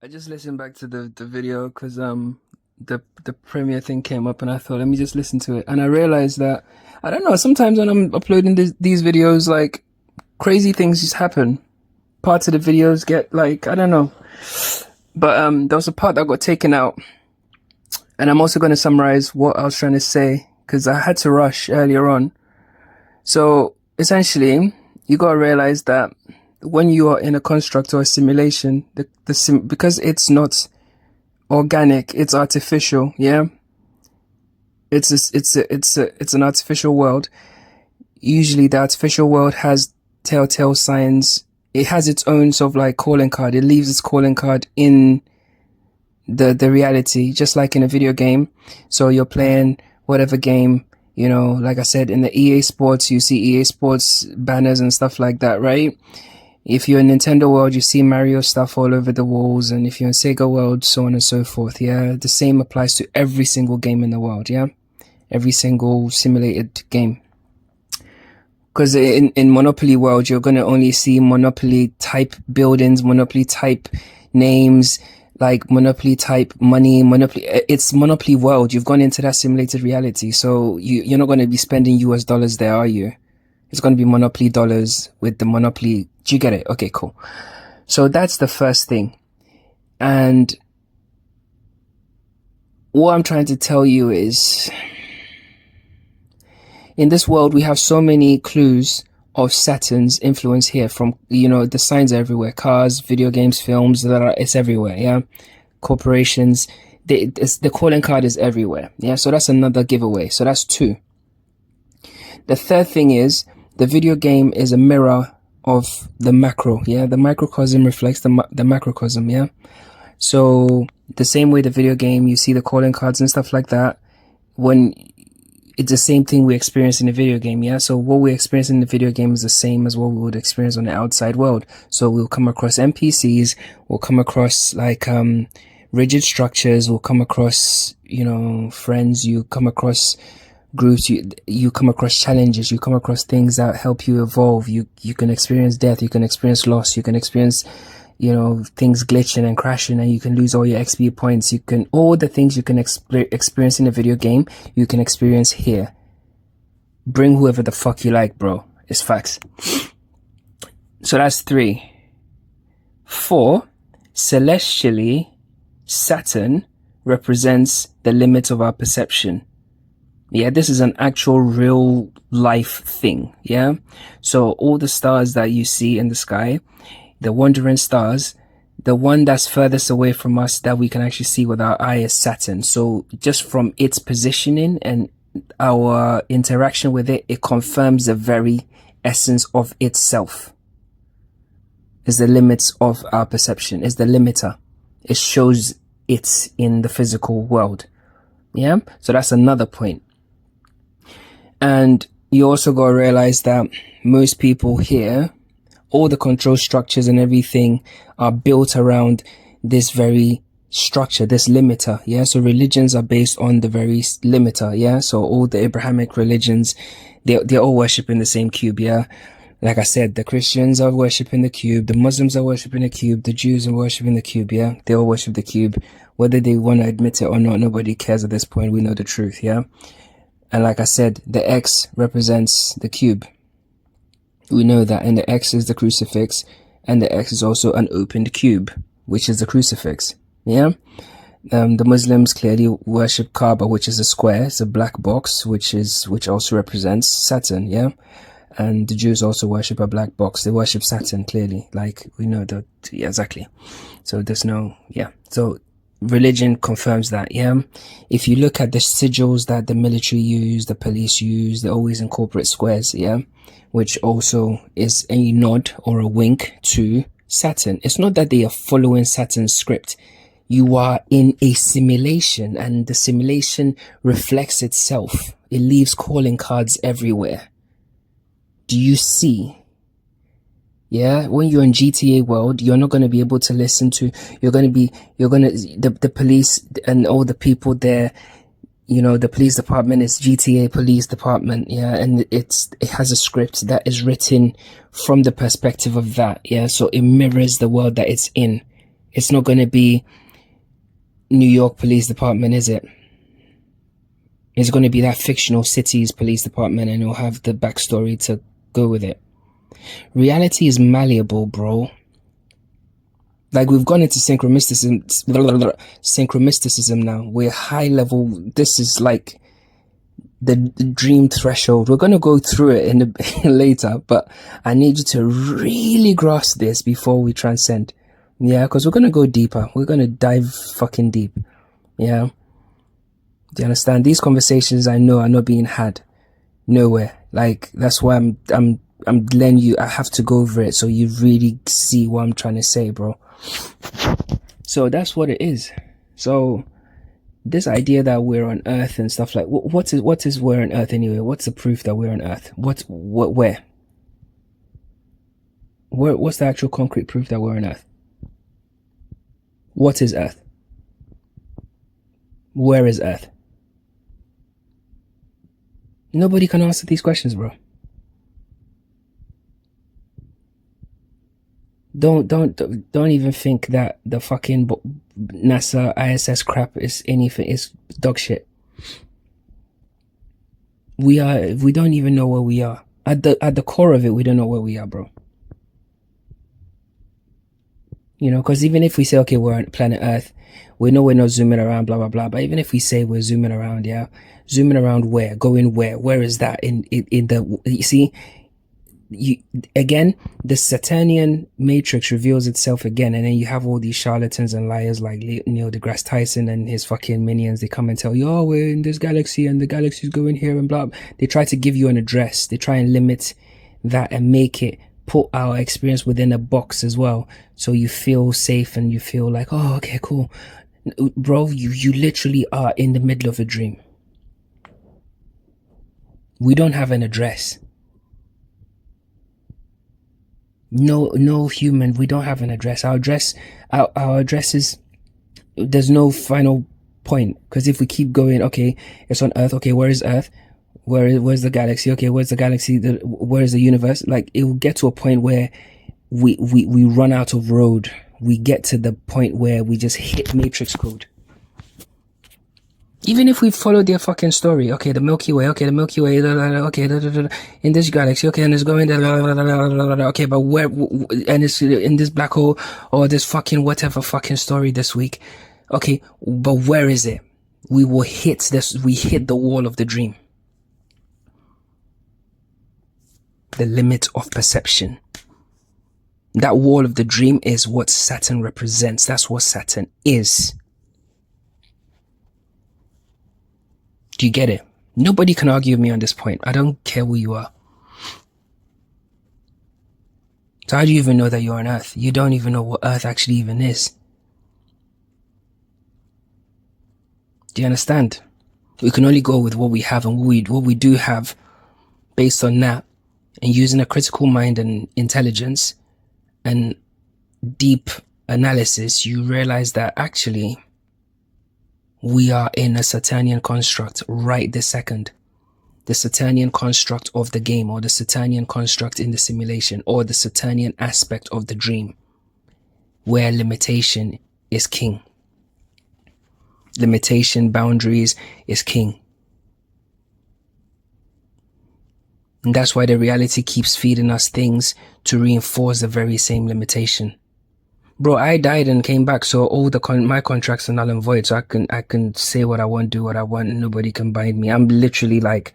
I just listened back to the video because the premiere thing came up and I thought let me just listen to it, and I realized that I don't know, sometimes when I'm uploading these videos, like, crazy things just happen. Parts of the videos get, like, I don't know, but there was a part that got taken out, and I'm also going to summarize what I was trying to say because I had to rush earlier on. So essentially, you got to realize that when you are in a construct or a simulation, because it's not organic, it's artificial. Yeah, it's an artificial world. Usually, the artificial world has telltale signs. It has its own sort of like calling card. It leaves its calling card in the reality, just like in a video game. So you're playing whatever game, like I said, in the EA Sports, you see EA Sports banners and stuff like that, right? If you're in Nintendo World, you see Mario stuff all over the walls, and if you're in Sega World, so on and so forth. Yeah, the same applies to every single game in the world. Yeah, every single simulated game. Because in Monopoly World, you're gonna only see Monopoly type buildings, Monopoly type names, like Monopoly type money, Monopoly. It's Monopoly World. You've gone into that simulated reality, so you're not gonna be spending US dollars there, are you? It's going to be Monopoly dollars with the Monopoly. Do you get it? Okay, cool. So that's the first thing. And what I'm trying to tell you is, in this world, we have so many clues of Saturn's influence here from, the signs are everywhere. Cars, video games, films, it's everywhere, yeah? Corporations, the calling card is everywhere, yeah? So that's another giveaway. So that's two. The third thing is, the video game is a mirror of the macro, yeah? The microcosm reflects the macrocosm, yeah? So the same way the video game, you see the calling cards and stuff like that, when it's the same thing we experience in the video game, yeah? So what we experience in the video game is the same as what we would experience on the outside world. So we'll come across NPCs, we'll come across, like, rigid structures, we'll come across, friends, you come across groups, you come across challenges, you come across things that help you evolve. You can experience death, you can experience loss, you can experience, things glitching and crashing, and you can lose all your XP points. All the things you can experience in a video game, you can experience here. Bring whoever the fuck you like, bro. It's facts. So that's 3. 4, celestially, Saturn represents the limit of our perception. Yeah, this is an actual real life thing. Yeah. So all the stars that you see in the sky, the wandering stars, the one that's furthest away from us that we can actually see with our eye is Saturn. So just from its positioning and our interaction with it, it confirms the very essence of itself. Is the limits of our perception, is the limiter. It shows it in the physical world. Yeah. So that's another point. And you also got to realize that most people here, all the control structures and everything are built around this very structure, this limiter. Yeah. So religions are based on the very limiter. Yeah. So all the Abrahamic religions, they're all worshiping the same cube. Yeah. Like I said, the Christians are worshiping the cube. The Muslims are worshiping the cube. The Jews are worshiping the cube. Yeah. They all worship the cube. Whether they want to admit it or not, nobody cares at this point. We know the truth. Yeah. And like I said, the X represents the cube. We know that, and the X is the crucifix, and the X is also an opened cube, which is the crucifix. Yeah. The Muslims clearly worship Kaaba, which is a square. It's a black box, which also represents Saturn. Yeah. And the Jews also worship a black box. They worship Saturn, clearly. Like, we know that. Yeah, exactly. So there's no, yeah. So religion confirms that. Yeah. If you look at the sigils that the military use, the police use, they always incorporate squares. Yeah. Which also is a nod or a wink to Saturn. It's not that they are following Saturn's script. You are in a simulation, and the simulation reflects itself. It leaves calling cards everywhere. Do you see? Yeah, when you're in GTA world, you're not going to be able to listen to, the police and all the people there, the police department is GTA police department. Yeah. And it has a script that is written from the perspective of that. Yeah. So it mirrors the world that it's in. It's not going to be New York Police Department, is it? It's going to be that fictional city's police department, and it'll have the backstory to go with it. Reality is malleable, bro. Like, we've gone into synchromysticism now. We're high level. This is like the dream threshold. We're going to go through it in the later, but I need you to really grasp this before we transcend. Yeah, because we're going to go deeper. We're going to dive fucking deep. Yeah. Do you understand? These conversations, I know, are not being had nowhere. Like, that's why I'm letting you, I have to go over it so you really see what I'm trying to say, bro. So that's what it is. So this idea that we're on Earth and stuff like, what is we're on Earth anyway? What's the proof that we're on Earth? Where? What's the actual concrete proof that we're on Earth? What is Earth? Where is Earth? Nobody can answer these questions, bro. Don't even think that the fucking NASA ISS crap is anything. It's dog shit. We don't even know where we are. At the core of it, we don't know where we are, bro. You know, because even if we say, okay, we're on planet Earth, we know we're not zooming around, blah, blah, blah. But even if we say we're zooming around, yeah, zooming around where? Going where? Where is that in the, you see, again, the Saturnian matrix reveals itself again, and then you have all these charlatans and liars like Neil deGrasse Tyson and his fucking minions. They come and tell you, oh, we're in this galaxy and the galaxy's going here and blah. They try to give you an address. They try and limit that and make it, put our experience within a box as well, so you feel safe and you feel like, oh, okay, cool. Bro, you literally are in the middle of a dream. We don't have an address. No human, we don't have an address. Our address is, there's no final point, because if we keep going, okay, it's on Earth, okay, where is Earth? Where's the galaxy? Okay, where's the galaxy? Where's the universe? Like, it will get to a point where we run out of road. We get to the point where we just hit matrix code. Even if we follow their fucking story, okay, the Milky Way, okay, okay, in this galaxy, okay, and it's going, okay, but where, and it's in this black hole, or this fucking whatever fucking story this week, okay, but where is it? We hit the wall of the dream. The limit of perception. That wall of the dream is what Saturn represents. That's what Saturn is. Do you get it? Nobody can argue with me on this point. I don't care who you are. So how do you even know that you're on Earth? You don't even know what Earth actually even is. Do you understand? We can only go with what we have, and what we do have, based on that, and using a critical mind and intelligence and deep analysis, you realize that actually we are in a Saturnian construct right this second. The Saturnian construct of the game, or the Saturnian construct in the simulation, or the Saturnian aspect of the dream, where limitation is king. Limitation, boundaries is king. And that's why the reality keeps feeding us things to reinforce the very same limitation. Bro, I died and came back, so all my contracts are null and void, so I can say what I want, do what I want, and nobody can bind me. I'm literally like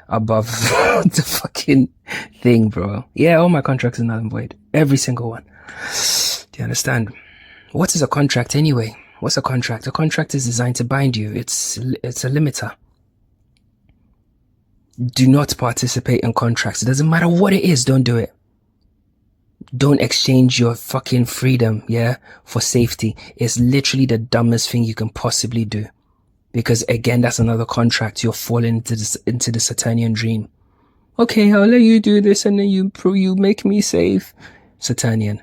above the fucking thing, bro. Yeah, all my contracts are null and void. Every single one. Do you understand? What is a contract anyway? What's a contract? A contract is designed to bind you. It's a limiter. Do not participate in contracts. It doesn't matter what it is, don't do it. Don't exchange your fucking freedom, yeah, for safety. It's literally the dumbest thing you can possibly do. Because again, that's another contract. You're falling into the Saturnian dream. Okay, I'll let you do this and then you make me safe. Saturnian.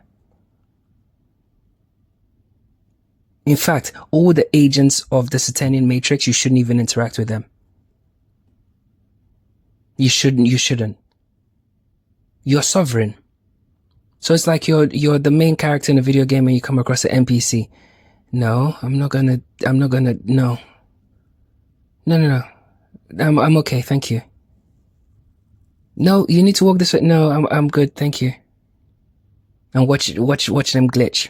In fact, all the agents of the Saturnian matrix, you shouldn't even interact with them. You shouldn't. You're sovereign. So it's like you're the main character in a video game and you come across an NPC. No, I'm not gonna, no. No. I'm okay, thank you. No, you need to walk this way. No, I'm good, thank you. And watch them glitch.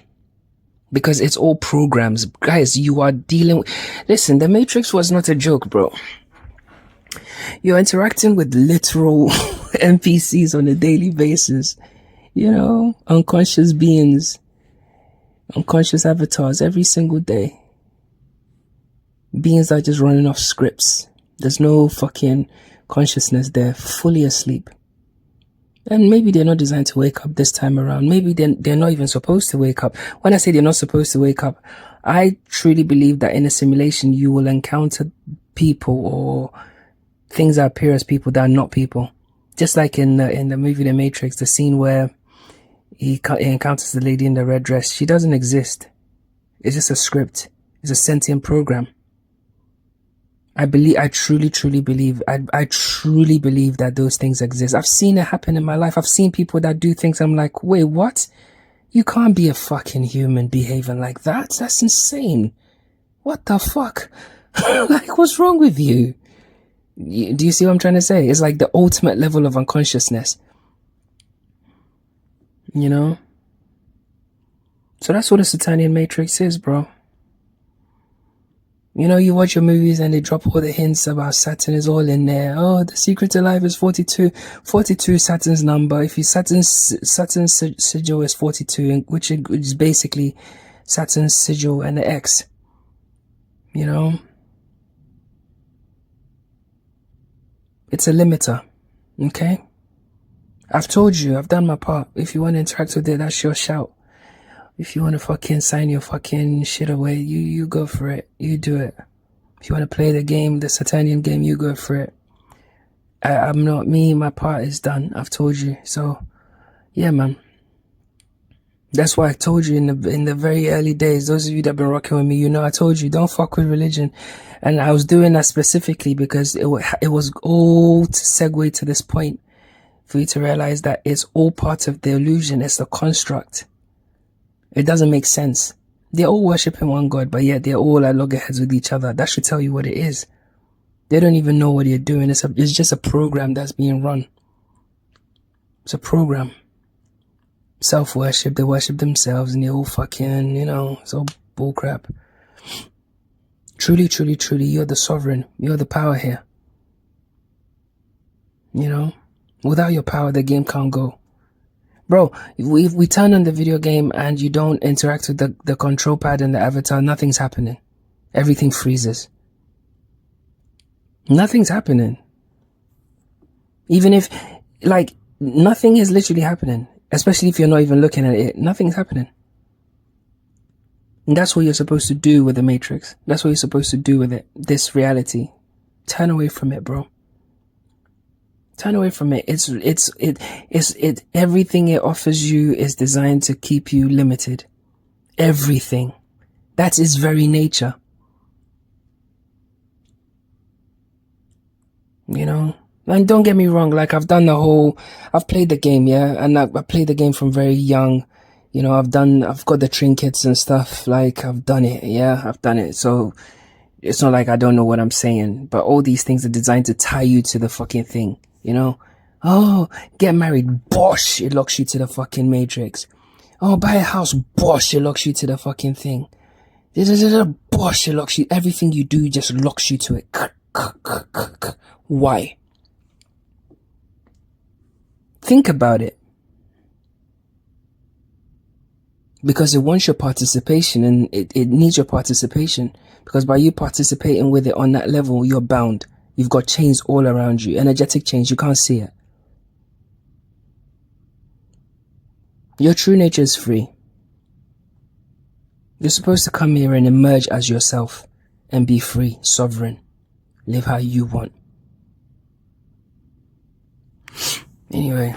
Because it's all programs. Guys, you are dealing with... Listen, the Matrix was not a joke, bro. You're interacting with literal NPCs on a daily basis. You know, unconscious beings, unconscious avatars every single day. Beings are just running off scripts. There's no fucking consciousness there, fully asleep. And maybe they're not designed to wake up this time around. Maybe they're not even supposed to wake up. When I say they're not supposed to wake up, I truly believe that in a simulation you will encounter people or things that appear as people that are not people. Just like in the movie The Matrix, the scene where he encounters the lady in the red dress. She doesn't exist. It's just a script. It's a sentient program. I truly believe that those things exist. I've seen it happen in my life. I've seen people that do things. I'm like, wait, what? You can't be a fucking human behaving like that. That's insane. What the fuck? Like, what's wrong with you? Do you see what I'm trying to say? It's like the ultimate level of unconsciousness. You know? So that's what a Saturnian Matrix is, bro. You know, you watch your movies and they drop all the hints about Saturn is all in there. Oh, the secret to life is 42. 42 is Saturn's number. If you Saturn's sigil is 42, which is basically Saturn's sigil and the X. You know? It's a limiter. Okay? I've told you, I've done my part. If you want to interact with it, that's your shout. If you want to fucking sign your fucking shit away, you go for it. You do it. If you want to play the game, the Saturnian game, you go for it. I'm not me. My part is done. I've told you. So, yeah, man. That's why I told you in the very early days. Those of you that have been rocking with me, you know, I told you don't fuck with religion, and I was doing that specifically because it was all to segue to this point for you to realize that it's all part of the illusion. It's the construct. It doesn't make sense. They're all worshipping one God, but yet they're all at loggerheads with each other. That should tell you what it is. They don't even know what they're doing. It's just a program that's being run. It's a program. Self-worship. They worship themselves and they're all fucking, you know, it's all bullcrap. Truly, you're the sovereign. You're the power here. You know? Without your power, the game can't go. Bro, if we turn on the video game and you don't interact with the control pad and the avatar, nothing's happening. Everything freezes. Nothing's happening. Even if, like, nothing is literally happening. Especially if you're not even looking at it. Nothing's happening. And that's what you're supposed to do with the Matrix. That's what you're supposed to do with it. This reality. Turn away from it, bro. Turn away from it. Everything it offers you is designed to keep you limited. Everything. That's its very nature. You know? And don't get me wrong, like I've played the game, yeah? And I played the game from very young. You know, I've got the trinkets and stuff, like I've done it, yeah? I've done it. So it's not like I don't know what I'm saying, but all these things are designed to tie you to the fucking thing. You know, oh, get married, bosh, it locks you to the fucking Matrix. Oh, buy a house, bosh, it locks you to the fucking thing. Bosh, it locks you. Everything you do just locks you to it. Why? Think about it. Because it wants your participation and it needs your participation. Because by you participating with it on that level, you're bound. You've got chains all around you. Energetic chains. You can't see it. Your true nature is free. You're supposed to come here and emerge as yourself and be free, sovereign. Live how you want. Anyway,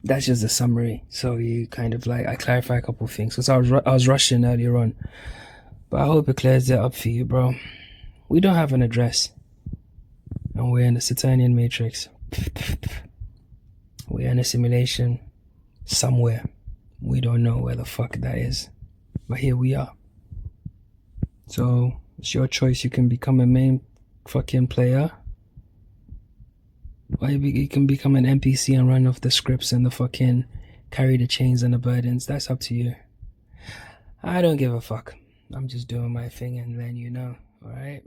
that's just a summary. So you kind of like, I clarify a couple of things. Because I was rushing earlier on. But I hope it clears it up for you, bro. We don't have an address. And we're in the Saturnian Matrix. We're in a simulation. somewhere. We don't know where the fuck that is, but here we are. So it's your choice. You can become a main fucking player, or you can become an NPC and run off the scripts and the fucking carry the chains and the burdens. That's up to you. I don't give a fuck. I'm just doing my thing and letting you know. All right.